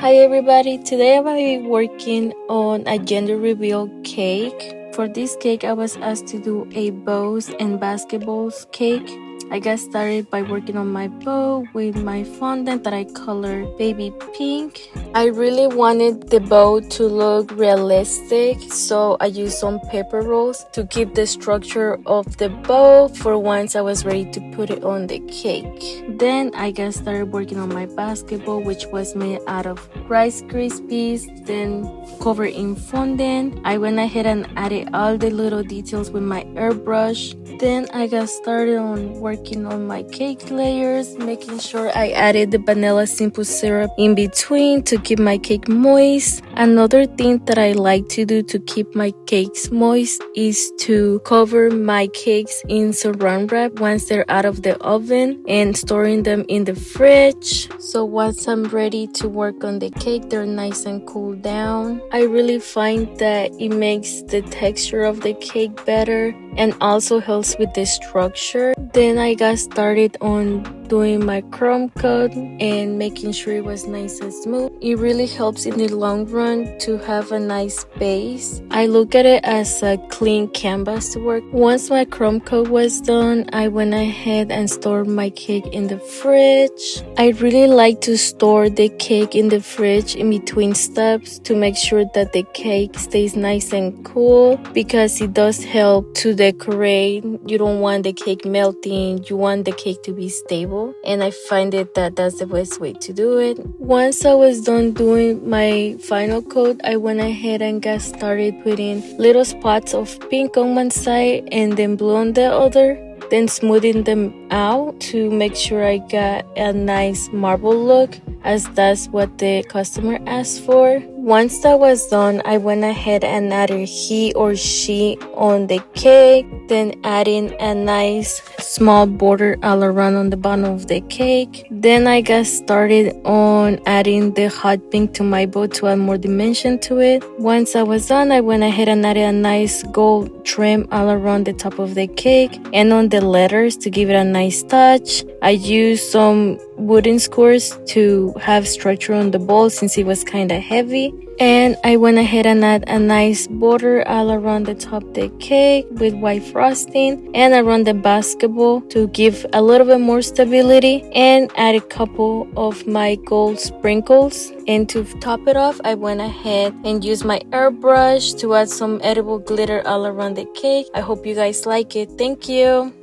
Hi everybody, today I will be working on a gender reveal cake. For this cake I was asked to do a bows and basketballs cake. I got started by working on my bow with my fondant that I colored baby pink. I really wanted the bow to look realistic, so I used some paper rolls to keep the structure of the bow for once I was ready to put it on the cake. Then I got started working on my basketball, which was made out of Rice Krispies, then covered in fondant. I went ahead and added all the little details with my airbrush. Then I got started on working on my cake layers, making sure I added the vanilla simple syrup in between to keep my cake moist. Another thing that I like to do to keep my cakes moist is to cover my cakes in saran wrap once they're out of the oven and storing them in the fridge. So once I'm ready to work on the cake, they're nice and cool down. I really find that it makes the texture of the cake better and also helps with the structure. Then I got started on doing my chrome coat and making sure it was nice and smooth. It really helps in the long run to have a nice base. I look at it as a clean canvas to work. Once my chrome coat was done, I went ahead and stored my cake in the fridge. I really like to store the cake in the fridge in between steps to make sure that the cake stays nice and cool, because it does help to decorate. You don't want the cake melting, you want the cake to be stable, and I find it that that's the best way to do it. Once I was done doing my final coat, I went ahead and got started putting little spots of pink on one side and then blue on the other, then smoothing them out to make sure I got a nice marble look, as that's what the customer asked for. Once that was done, I went ahead and added he or she on the cake, then adding a nice small border all around on the bottom of the cake. Then I got started on adding the hot pink to my bow to add more dimension to it. Once I was done, I went ahead and added a nice gold trim all around the top of the cake and on the letters to give it a nice touch. I used some wooden screws to have structure on the bowl since it was kind of heavy. And I went ahead and add a nice border all around the top of the cake with white frosting and around the basketball to give a little bit more stability, and add a couple of my gold sprinkles. And to top it off, I went ahead and used my airbrush to add some edible glitter all around the cake. I hope you guys like it. Thank you.